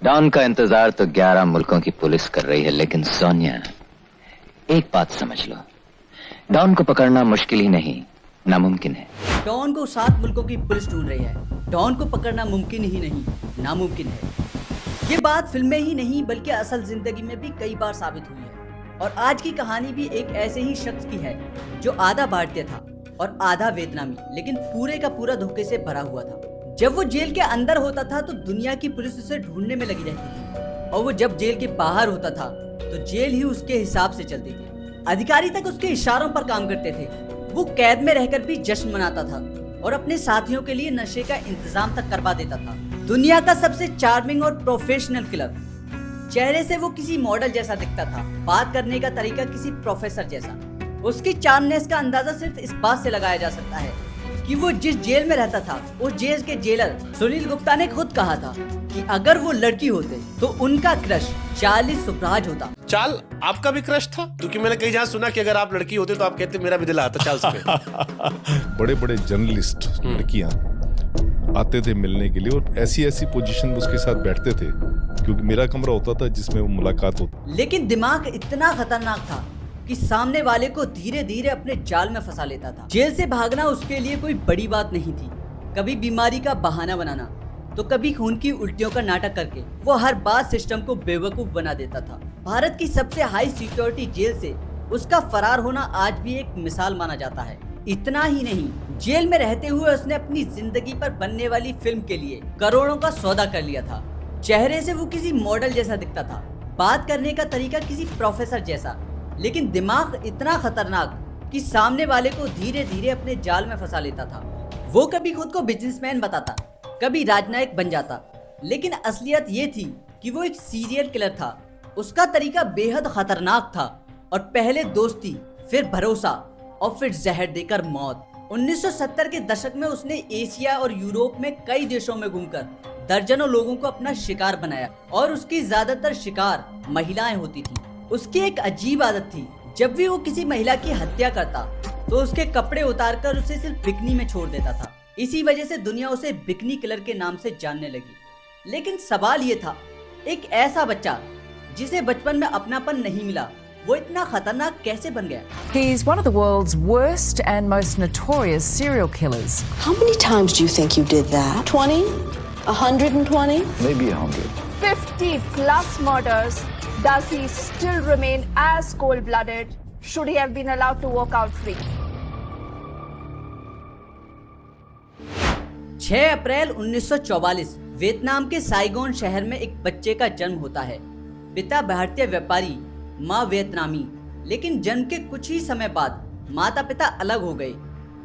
Don का इंतजार तो 11 मुल्कों की पुलिस कर रही है, लेकिन सोनिया, एक बात समझ लो, डॉन को पकड़ना मुश्किल ही नहीं, नामुमकिन है। डॉन को 7 मुल्कों की पुलिस ढूंढ रही है। डॉन को पकड़ना मुमकिन ही नहीं, नामुमकिन है। ये बात फिल्में ही नहीं बल्कि असल जिंदगी में भी कई बार साबित हुई है। और आज की कहानी भी एक ऐसे ही शख्स की है जो आधा भारतीय था और आधा वियतनामी, लेकिन पूरे का पूरा धोखे से भरा हुआ था। जब वो जेल के अंदर होता था तो दुनिया की पुलिस उसे ढूंढने में लगी रहती थी, और वो जब जेल के बाहर होता था तो जेल ही उसके हिसाब से चलती थी। अधिकारी तक उसके इशारों पर काम करते थे। वो कैद में रहकर भी जश्न मनाता था और अपने साथियों के लिए नशे का इंतजाम तक करवा देता था। दुनिया का सबसे चार्मिंग और प्रोफेशनल किलर। चेहरे से वो किसी मॉडल जैसा दिखता था, बात करने का तरीका किसी प्रोफेसर जैसा। उसकी चार्मनेस का अंदाजा सिर्फ इस बात से लगाया जा सकता है कि वो जिस जेल में रहता था, उस जेल के जेलर सुनील गुप्ता ने खुद कहा था कि अगर वो लड़की होते तो उनका क्रश चार्ली सुब्राज होता। चाल आपका भी क्रश था? क्योंकि मैंने कहीं जहाँ सुना कि अगर आप लड़की होते तो आप कहते मेरा भी दिल आता चार्ल्स पे। बड़े बड़े जर्नलिस्ट लड़कियां आते थे मिलने के लिए और ऐसी ऐसी पोजीशन में उसके साथ बैठते थे, क्योंकि मेरा कमरा होता था जिसमें वो मुलाकात होती। लेकिन दिमाग इतना खतरनाक था कि सामने वाले को धीरे धीरे अपने जाल में फंसा लेता था। जेल से भागना उसके लिए कोई बड़ी बात नहीं थी। कभी बीमारी का बहाना बनाना तो कभी खून की उल्टियों का नाटक करके वो हर बात सिस्टम को बेवकूफ बना देता था। भारत की सबसे हाई सिक्योरिटी जेल से उसका फरार होना आज भी एक मिसाल माना जाता है। इतना ही नहीं, जेल में रहते हुए उसने अपनी जिंदगी पर बनने वाली फिल्म के लिए करोड़ों का सौदा कर लिया था। चेहरे से वो किसी मॉडल जैसा दिखता था, बात करने का तरीका किसी प्रोफेसर जैसा, लेकिन दिमाग इतना खतरनाक कि सामने वाले को धीरे धीरे अपने जाल में फंसा लेता था। वो कभी खुद को बिजनेसमैन बताता, कभी राजनयिक बन जाता, लेकिन असलियत ये थी कि वो एक सीरियल किलर था। उसका तरीका बेहद खतरनाक था और पहले दोस्ती, फिर भरोसा और फिर जहर देकर मौत। 1970 के दशक में उसने एशिया और यूरोप में कई देशों में घूमकर दर्जनों लोगों को अपना शिकार बनाया और उसकी ज्यादातर शिकार महिलाएं होती थी। उसकी एक अजीब आदत थी, जब भी वो किसी महिला की हत्या करता तो उसके कपड़े उतारकर उसे सिर्फ बिकनी में छोड़ देता था। इसी वजह से दुनिया उसे बिकनी किलर के नाम से जानने लगी। लेकिन सवाल ये था, एक ऐसा बच्चा जिसे बचपन में अपनापन नहीं मिला, वो इतना खतरनाक कैसे बन गया? He's one of the world's worst and most notorious serial killers. How many times do you think you did that? 20? 120? Maybe 100. 50 plus murders. Does he still remain as cold-blooded? Should he have been allowed to walk out free? 6 April 1944 Vietnam के Saigon शहर में एक बच्चे का जन्म होता है। पिता भारतीय व्यापारी, माँ वियतनामी। लेकिन जन्म के कुछ ही समय बाद माता पिता अलग हो गए।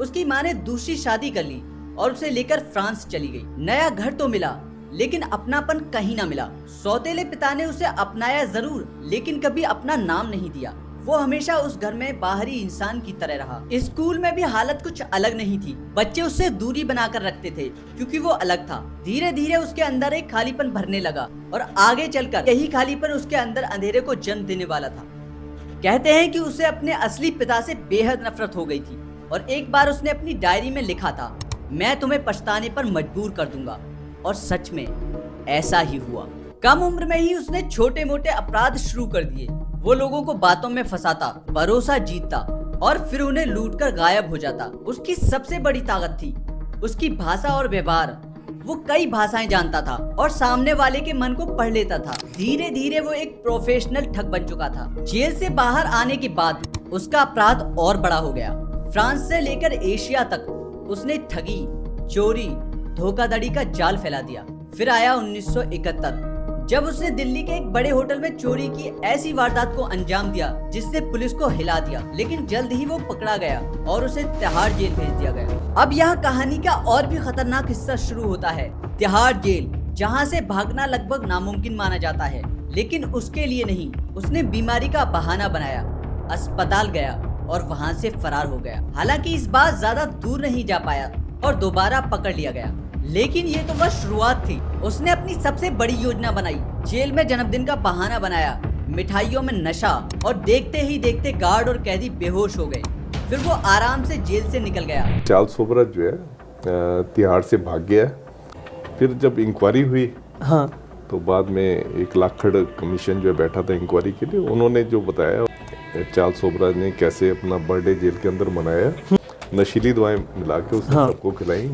उसकी माँ ने दूसरी शादी कर ली और उसे लेकर फ्रांस चली गई। नया घर तो मिला लेकिन अपनापन कहीं ना मिला। सौतेले पिता ने उसे अपनाया जरूर, लेकिन कभी अपना नाम नहीं दिया। वो हमेशा उस घर में बाहरी इंसान की तरह रहा। स्कूल में भी हालत कुछ अलग नहीं थी। बच्चे उससे दूरी बनाकर रखते थे क्योंकि वो अलग था। धीरे धीरे उसके अंदर एक खालीपन भरने लगा और आगे चलकर यही खालीपन उसके अंदर अंधेरे को जन्म देने वाला था। कहते हैं कि उसे अपने असली पिता से बेहद नफरत हो गई थी और एक बार उसने अपनी डायरी में लिखा था, मैं तुम्हें पछताने पर मजबूर कर दूंगा। और सच में ऐसा ही हुआ। कम उम्र में ही उसने छोटे मोटे अपराध शुरू कर दिए। वो लोगों को बातों में फंसाता, भरोसा जीतता और फिर उन्हें लूटकर गायब हो जाता। उसकी सबसे बड़ी ताकत थी उसकी भाषा और व्यवहार। वो कई भाषाएं जानता था और सामने वाले के मन को पढ़ लेता था। धीरे धीरे वो एक प्रोफेशनल ठग बन चुका था। जेल से बाहर आने के बाद उसका अपराध और बड़ा हो गया। फ्रांस से लेकर एशिया तक उसने ठगी, चोरी, धोखाधड़ी का जाल फैला दिया। फिर आया 1971, जब उसने दिल्ली के एक बड़े होटल में चोरी की ऐसी वारदात को अंजाम दिया जिसने पुलिस को हिला दिया। लेकिन जल्द ही वो पकड़ा गया और उसे तिहाड़ जेल भेज दिया गया। अब यहाँ कहानी का और भी खतरनाक हिस्सा शुरू होता है। तिहाड़ जेल, जहाँ से भागना लगभग नामुमकिन माना जाता है, लेकिन उसके लिए नहीं। उसने बीमारी का बहाना बनाया, अस्पताल गया और वहाँ से फरार हो गया। हालांकि इस बार ज्यादा दूर नहीं जा पाया और दोबारा पकड़ लिया गया। लेकिन ये तो बस शुरुआत थी। उसने अपनी सबसे बड़ी योजना बनाई। जेल में जन्मदिन का बहाना बनाया, मिठाइयों में नशा, और देखते ही देखते गार्ड और कैदी बेहोश हो गए। फिर वो आराम से जेल से निकल गया। चार्ल्स सोबरा जो है तिहाड़ से भाग गया। फिर जब इंक्वायरी हुई हाँ, तो बाद में एक लाखड़ कमीशन जो बैठा था इंक्वायरी के लिए, उन्होंने जो बताया चार्ल्स सोबराज ने कैसे अपना बर्थडे जेल के अंदर मनाया, नशीली दवाएं मिला के उसने सबको खिलाई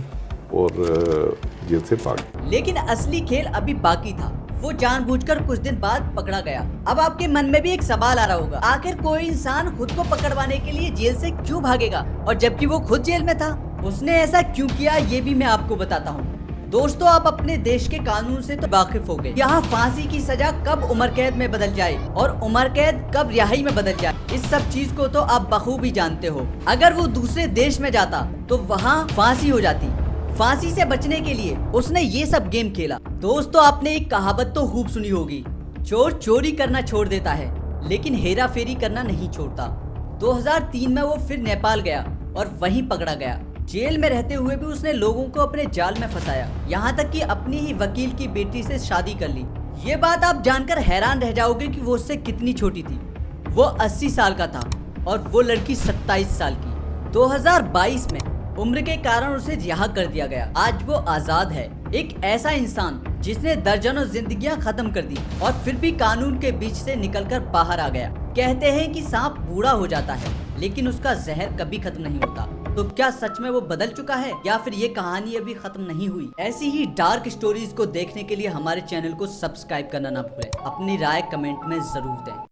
और जेल से भाग गया। लेकिन असली खेल अभी बाकी था। वो जानबूझकर कुछ दिन बाद पकड़ा गया। अब आपके मन में भी एक सवाल आ रहा होगा, आखिर कोई इंसान खुद को पकड़वाने के लिए जेल से क्यों भागेगा, और जबकि वो खुद जेल में था। उसने ऐसा क्यों किया ये भी मैं आपको बताता हूँ। दोस्तों, आप अपने देश के कानून से तो वाकिफ हो गए। यहाँ फांसी की सजा कब उम्र कैद में बदल जाए और उम्र कैद कब रिहाई में बदल जाए, इस सब चीज को तो आप बखूबी जानते हो। अगर वो दूसरे देश में जाता तो वहाँ फांसी हो जाती। फांसी से बचने के लिए उसने ये सब गेम खेला। दोस्तों, आपने एक कहावत तो खूब सुनी होगी, चोर चोरी करना छोड़ देता है लेकिन हेरा फेरी करना नहीं छोड़ता। 2003 में वो फिर नेपाल गया और वहीं पकड़ा गया। जेल में रहते हुए भी उसने लोगों को अपने जाल में फंसाया, यहाँ तक कि अपनी ही वकील की बेटी से शादी कर ली। ये बात आप जानकर हैरान रह जाओगे कि वो उससे कितनी छोटी थी। वो 80 साल का था और वो लड़की 27 साल की। 2022 में उम्र के कारण उसे रिहा कर दिया गया। आज वो आजाद है, एक ऐसा इंसान जिसने दर्जनों जिंदगियां खत्म कर दी और फिर भी कानून के बीच से निकलकर बाहर आ गया। कहते हैं कि सांप बूढ़ा हो जाता है लेकिन उसका जहर कभी खत्म नहीं होता। तो क्या सच में वो बदल चुका है या फिर ये कहानी अभी खत्म नहीं हुई? ऐसी ही डार्क स्टोरीज को देखने के लिए हमारे चैनल को सब्सक्राइब करना ना भूलें। अपनी राय कमेंट में जरूर दें।